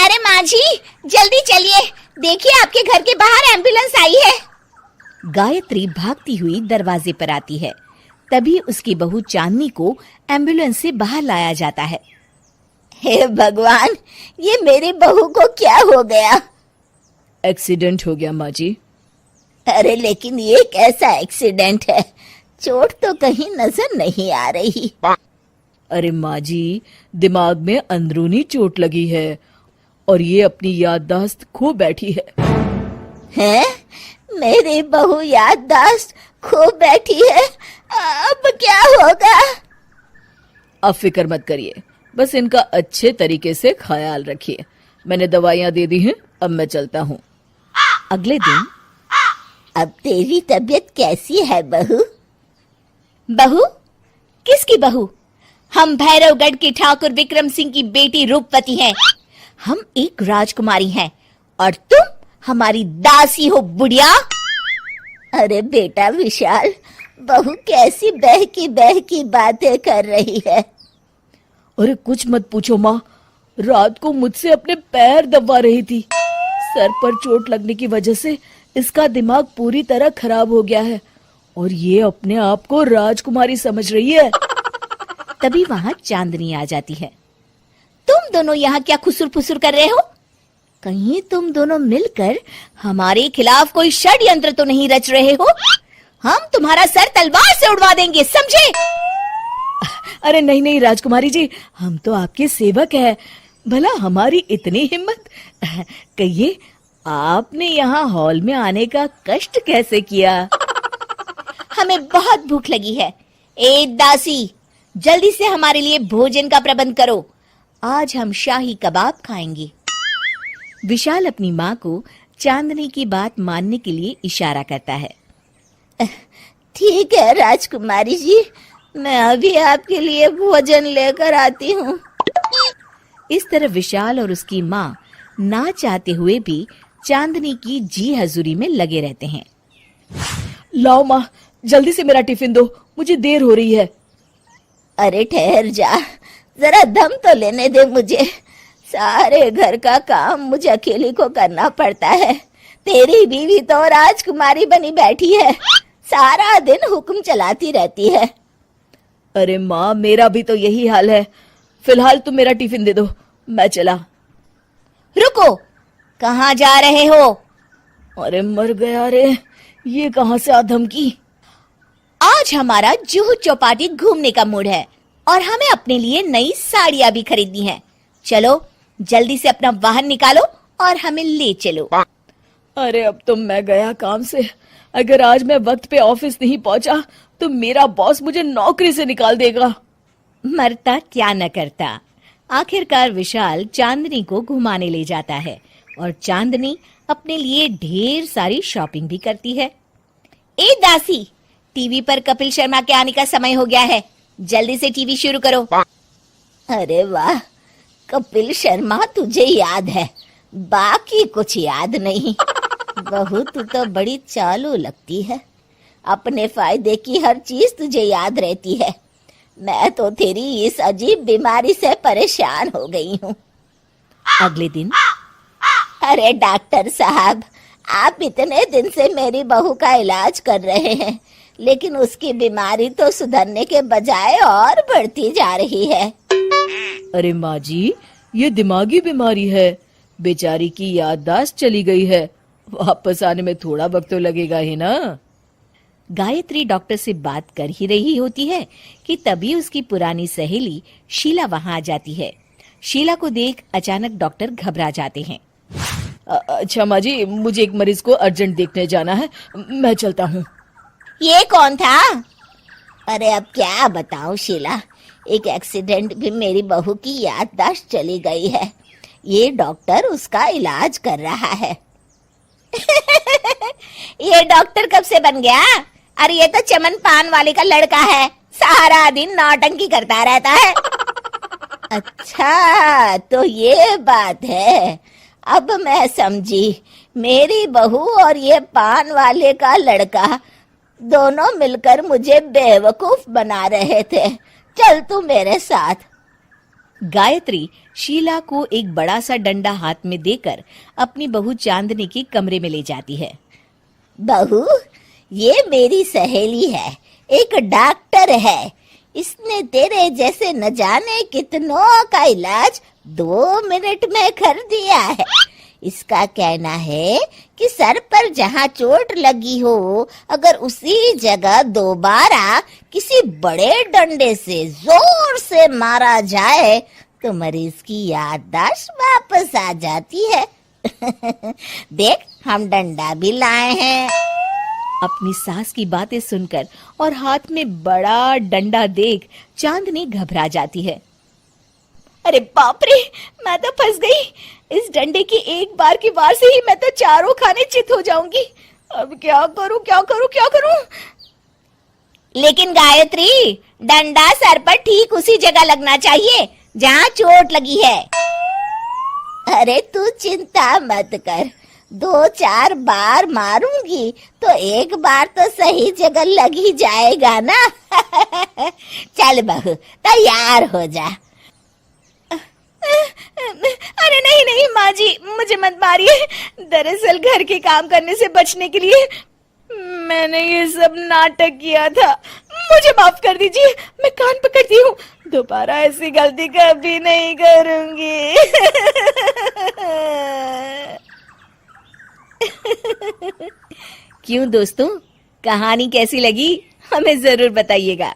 अरे माँ जी, जल्दी चलिए, देखिए आपके घर के बाहर एम्बुलेंस आई है। गायत्री भागती हुई दरवाजे पर आती है। तभी उसकी बहू चांदनी को एम्बुलेंस से बाहर लाया जाता है। हे भगवान, ये मेरी बहू को क्या हो गया? एक्सीडेंट हो गया माँ जी। अरे लेकिन ये कैसा एक्सीडेंट है? चोट तो कहीं नजर नहीं आ रही। अरे माँ जी, दिमाग में अंदरूनी चोट लगी है और ये अपनी याददाश्त खो बैठी है। हैं? मेरी बहू याददाश्त खो बैठी है, अब क्या होगा? अब फिक्र मत करिए, बस इनका अच्छे तरीके से ख्याल रखिए। मैंने दवाइयाँ दे दी हैं, अब मैं चलता हूँ। अगले दिन अब तेरी तबीयत कैसी है बहू? बहू? किसकी बहू? हम भैरवगढ़ के ठाकुर विक्रम सिंह की बेटी रूपवती हैं। हम एक राजकुमारी हैं और तुम हमारी दासी हो बुढ़िया। अरे बेटा विशाल, बहू कैसी बहकी बातें कर रही है। अरे कुछ मत पूछो माँ, रात को मुझसे अपने पैर दबा रही थी। सर पर चोट लगने की वजह से इसका दिमाग पूरी तरह खराब हो गया है और ये अपने आप को राजकुमारी समझ रही है। तभी वहां चांदनी आ जाती है। तुम दोनों यहाँ क्या खुसुर फुसुर कर रहे हो? कहीं तुम दोनों मिलकर हमारे खिलाफ कोई षड्यंत्र तो नहीं रच रहे हो? हम तुम्हारा सर तलवार से उड़वा देंगे, समझे? अरे नहीं नहीं राजकुमारी जी, हम तो आपके सेवक हैं। भला हमारी इतनी हिम्मत। कहिए, आपने यहाँ हॉल में आने का कष्ट कैसे किया? हमें बहुत भूख लगी है। ए दासी, जल्दी से हमारे लिए भोजन का प्रबंध करो। आज हम शाही कबाब खाएंगे। विशाल अपनी माँ को चांदनी की बात मानने के लिए इशारा करता है। ठीक है राजकुमारी जी, मैं अभी आपके लिए भोजन लेकर आती हूँ। इस तरह विशाल और उसकी माँ ना चाहते हुए भी चांदनी की जी हजूरी में लगे रहते हैं। लाओ माँ, जल्दी से मेरा टिफिन दो, मुझे देर हो रही है। अरे ठहर जा, जरा दम तो लेने दे मुझे। सारे घर का काम मुझे अकेली को करना पड़ता है। तेरी बीवी तो राजकुमारी बनी बैठी है, सारा दिन हुक्म चलाती रहती है। अरे माँ, मेरा भी तो यही हाल है। फिलहाल तुम मेरा टिफिन दे दो, मैं चला। रुको, कहाँ जा रहे हो? अरे मर गया रे, ये कहाँ से आ धमकी? आज हमारा जुहू चौपाटी घूमने का मूड है और हमें अपने लिए नई साड़ियाँ भी खरीदनी है। चलो जल्दी से अपना वाहन निकालो और हमें ले चलो। अरे अब तो मैं गया काम से। अगर आज मैं वक्त पे ऑफिस नहीं पहुंचा तो मेरा बॉस मुझे नौकरी से निकाल देगा। मरता क्या न करता। आखिरकार विशाल चांदनी को घुमाने ले जाता है और चांदनी अपने लिए ढेर सारी शॉपिंग भी करती है। ए दासी, टीवी पर कपिल शर्मा के आने का समय हो गया है, जल्दी से टीवी शुरू करो। अरे वाह, कपिल शर्मा तुझे याद है, बाकी कुछ याद नहीं। बहू तू तो बड़ी चालू लगती है, अपने फायदे की हर चीज तुझे याद रहती है। मैं तो तेरी इस अजीब बीमारी से परेशान हो गई हूँ। अगले दिन, अरे डॉक्टर साहब, आप इतने दिन से मेरी बहू का इलाज कर रहे हैं, लेकिन उसकी बीमारी तो सुधरने के बजाय और बढ़ती जा रही है। अरे माँ जी, ये दिमागी बीमारी है। बेचारी की याददाश्त चली गई है, वापस आने में थोड़ा वक्त तो लगेगा ही ना। गायत्री डॉक्टर से बात कर ही रही होती है कि तभी उसकी पुरानी सहेली शीला वहां आ जाती है। शीला को देख अचानक डॉक्टर घबरा जाते हैं। अच्छा माँ जी, मुझे एक मरीज को अर्जेंट देखने जाना है, मैं चलता हूँ। ये कौन था? अरे अब क्या बताऊं शीला, एक एक्सीडेंट भी मेरी बहू की याददाश्त चली गई है। ये डॉक्टर उसका इलाज कर रहा है। ये डॉक्टर कब से बन गया? अरे ये तो चमन पान वाले का लड़का है, सारा दिन नौटंकी करता रहता है। अच्छा तो ये बात है, अब मैं समझी। मेरी बहू और ये पान वाले का लड़का दोनों मिलकर मुझे बेवकूफ बना रहे थे। चल तू मेरे साथ। गायत्री शीला को एक बड़ा सा डंडा हाथ में देकर अपनी बहू चांदनी के कमरे में ले जाती है। बहू, ये मेरी सहेली है, एक डॉक्टर है। इसने तेरे जैसे न जाने कितनों का इलाज 2 मिनट में कर दिया है। इसका कहना है कि सर पर जहाँ चोट लगी हो, अगर उसी जगह दोबारा किसी बड़े डंडे से जोर से मारा जाए तो मरीज की याददाश्त वापस आ जाती है। देख, हम डंडा भी लाए हैं। अपनी सास की बातें सुनकर और हाथ में बड़ा डंडा देख चांदनी घबरा जाती है। अरे बाप रे, मैं तो फंस गई। इस डंडे की एक बार की वार से ही मैं तो चारों खाने चित हो जाऊंगी। अब क्या करूं, क्या करूं, क्या करूं? लेकिन गायत्री, डंडा सर पर ठीक उसी जगह लगना चाहिए जहाँ चोट लगी है। अरे तू चिंता मत कर, 2-4 बार मारूंगी तो एक बार तो सही जगह लग ही जाएगा ना। चल बहू, तैयार हो जा। अरे नहीं नहीं माँ जी, मुझे मत मारिए। दरअसल घर के काम करने से बचने के लिए मैंने ये सब नाटक किया था। मुझे माफ कर दीजिए, मैं कान पकड़ती हूँ। दोबारा ऐसी गलती कभी नहीं करूंगी। क्यों दोस्तों, कहानी कैसी लगी हमें जरूर बताइएगा।